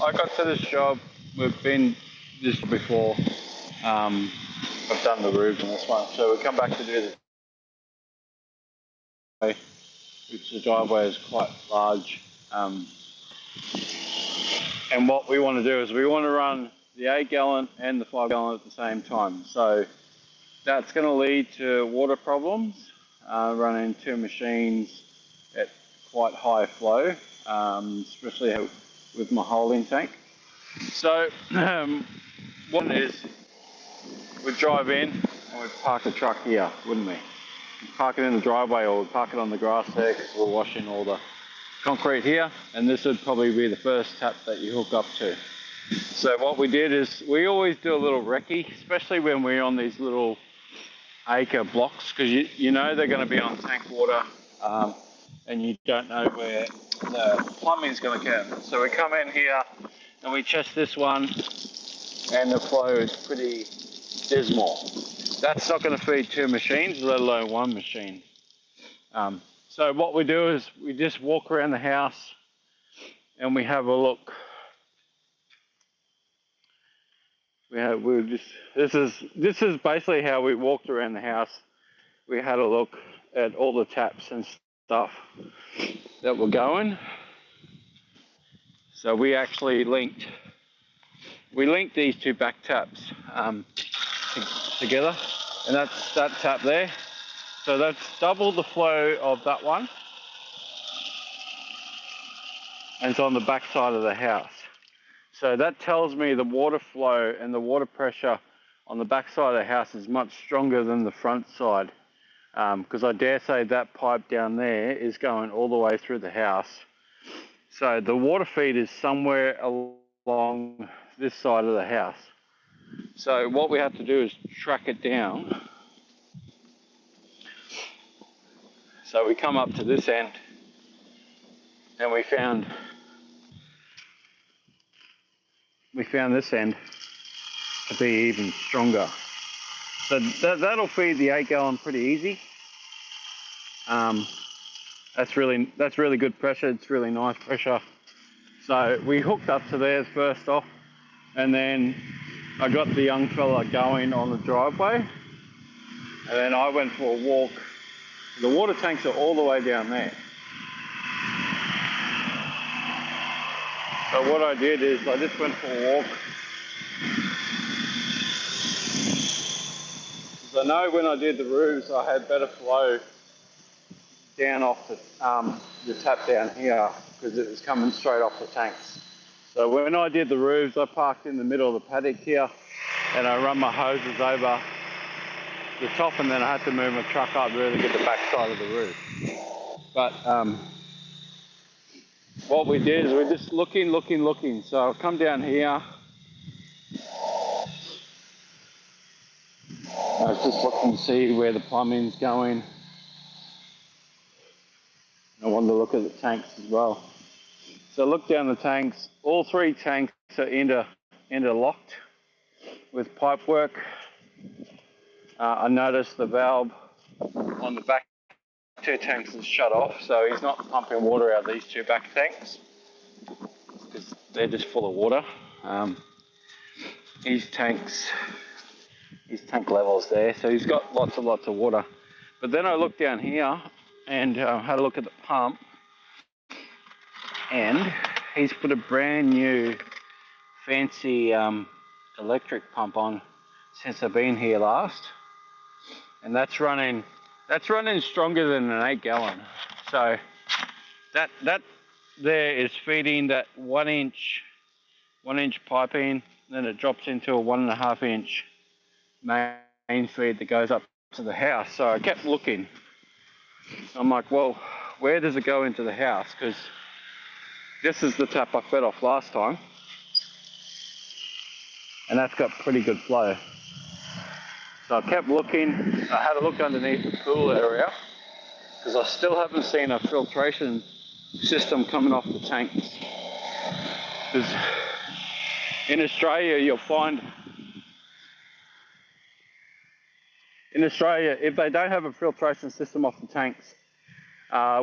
I got to this job, we've been this before, I've done the roofs on this one, so we come back to do the which the driveway is quite large, and what we want to do is we want to run the 8 gallon and the 5 gallon at the same time, so that's going to lead to water problems, running 2 machines at quite high flow, especially with my holding tank. So what is, we'd drive in and we'd park the truck here, wouldn't we? We'd park it in the driveway, or we'd park it on the grass there because we're washing all the concrete here, and this would probably be the first tap that you hook up to. So what we did is we always do a little recce, especially when we're on these little acre blocks, because you know they're going to be on tank water, and you don't know where the plumbing is going to go. So we come in here and we test this one, and the flow is pretty dismal. That's not going to feed 2 machines, let alone 1 machine. So what we do is we just walk around the house and we have a look. This is basically how we walked around the house. We had a look at all the taps and stuff that were going. So we actually linked these 2 back taps together, and that's that tap there. So that's double the flow of that one, and it's on the back side of the house. So that tells me the water flow and the water pressure on the back side of the house is much stronger than the front side, because I dare say that pipe down there is going all the way through the house. So the water feed is somewhere along this side of the house. So what we have to do is track it down. So we come up to this end and we found this end to be even stronger. So that'll feed the 8 gallon pretty easy. That's really good pressure. It's really nice pressure. So we hooked up to theirs first off, and then I got the young fella going on the driveway, and then I went for a walk. The water tanks are all the way down there. So what I did is I just went for a walk. Because I know when I did the roofs I had better flow down off the tap down here, because it was coming straight off the tanks. So when I did the roofs, I parked in the middle of the paddock here, and I run my hoses over the top, and then I had to move my truck up really to get the back side of the roof. But what we did is we're just looking. So I'll come down here. I was just looking to see where the plumbing's going. I wanted to look at the tanks as well. So look down the tanks. All 3 tanks are interlocked with pipe work. I noticed the valve on the back 2 tanks is shut off, so he's not pumping water out of these 2 back tanks because they're just full of water. His tank level's there, so he's got lots of water. But then I looked down here and had a look at the pump, and he's put a brand new fancy electric pump on since I've been here last, and that's running stronger than an 8 gallon. So that there is feeding that 1 inch piping, then it drops into a 1.5 inch main feed that goes up to the house. So I kept looking. I'm like, well, where does it go into the house? Because this is the tap I fed off last time, and that's got pretty good flow. So I kept looking. I had a look underneath the pool area, because I still haven't seen a filtration system coming off the tanks. Because in Australia, you'll find, if they don't have a filtration system off the tanks,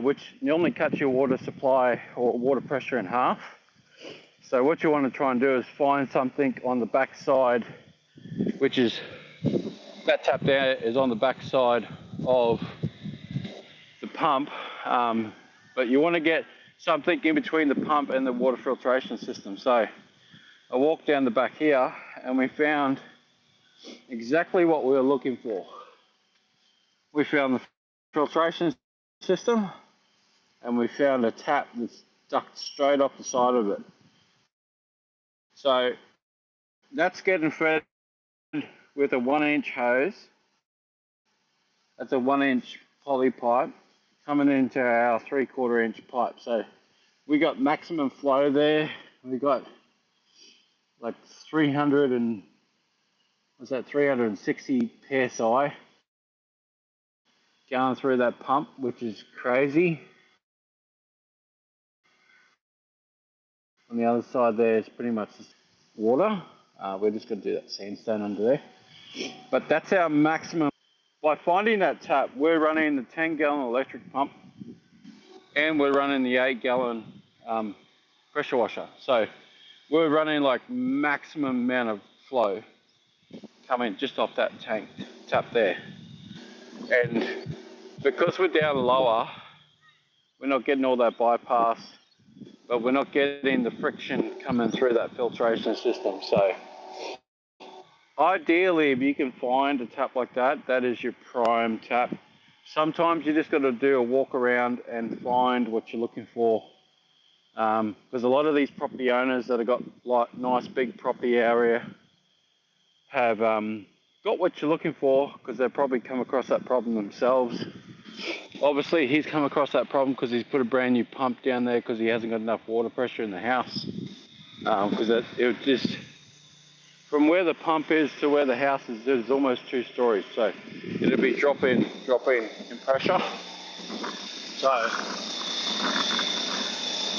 which normally cuts your water supply or water pressure in half. So what you want to try and do is find something on the back side, which is, that tap there is on the back side of the pump, but you want to get something in between the pump and the water filtration system. So I walked down the back here and we found exactly what we were looking for. We found the filtration system and we found a tap that's ducked straight off the side of it. So that's getting fed with a 1-inch hose. That's a 1-inch poly pipe coming into our 3/4 inch pipe. So we got maximum flow there. We got like 360 psi going through that pump, which is crazy. On the other side there is pretty much just water. We're just going to do that sandstone under there. But that's our maximum. By finding that tap, we're running the 10-gallon electric pump and we're running the 8-gallon pressure washer. So we're running like maximum amount of flow coming just off that tank tap there. And because we're down lower, we're not getting all that bypass, but we're not getting the friction coming through that filtration system. So ideally, if you can find a tap like that, that is your prime tap. Sometimes you just got to do a walk around and find what you're looking for. Because a lot of these property owners that have got like nice big property area have got what you're looking for because they've probably come across that problem themselves. Obviously, he's come across that problem because he's put a brand new pump down there because he hasn't got enough water pressure in the house. Because it would just, from where the pump is to where the house is, there's almost 2 stories. So it'll be dropping in pressure. So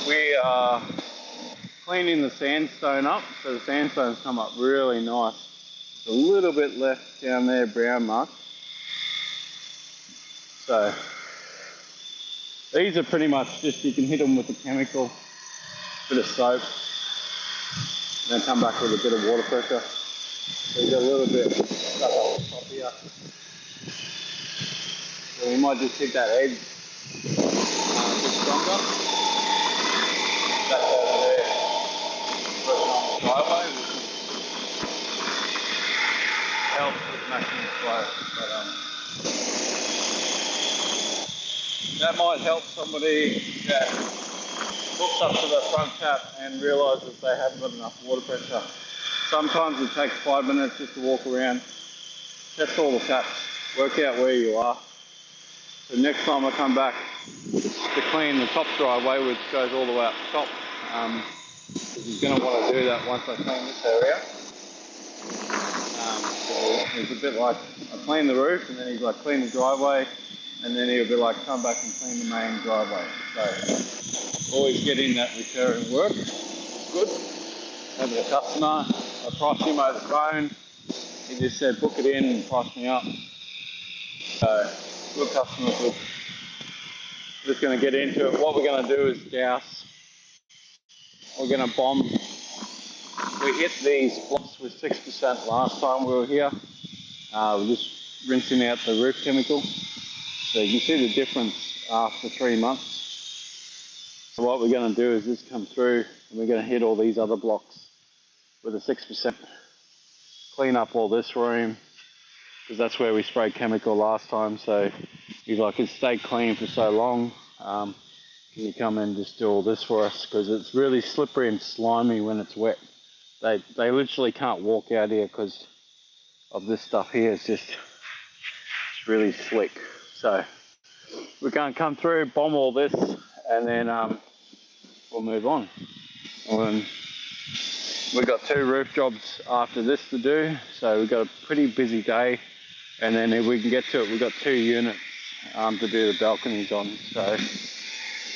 we are cleaning the sandstone up. So the sandstone's come up really nice. There's a little bit left down there, brown mark. So these are pretty much just, you can hit them with a chemical, bit of soap, and then come back with a bit of water pressure. So you got a little bit stuck on the top here. So you might just hit that edge a bit stronger. That's over there, working on the driveway, which helps with maximum flow. But that might help somebody that hooks up to the front tap and realises they haven't got enough water pressure. Sometimes it takes 5 minutes just to walk around, test all the taps, work out where you are. So next time I come back to clean the top driveway, which goes all the way up the top, because he's going to want to do that once I clean this area. It's a bit like, I clean the roof and then he's like, clean the driveway, and then he'll be like, come back and clean the main driveway. So always getting that recurring work. It's good. Having a customer, I priced him over the phone. He just said, book it in and price me up. So good customer, good. Just going to get into it. What we're going to do is douse. We're going to bomb. We hit these blocks with 6% last time we were here. We're just rinsing out the roof chemical. So you can see the difference after 3 months. So what we're going to do is just come through and we're going to hit all these other blocks with a 6%. Clean up all this room because that's where we sprayed chemical last time. So he's like, it's stayed clean for so long. Can you come in and just do all this for us? Because it's really slippery and slimy when it's wet. They literally can't walk out here because of this stuff here. It's really slick. So we're going to come through, bomb all this, and then we'll move on. We've got 2 roof jobs after this to do, so we've got a pretty busy day. And then if we can get to it, we've got 2 units to do the balconies on. So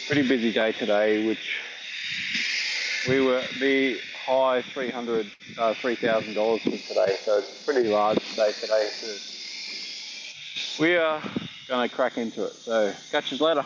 pretty busy day today, which we were the high $3,000 for today. So it's a pretty large day today. So we are going to crack into it. So catch us later.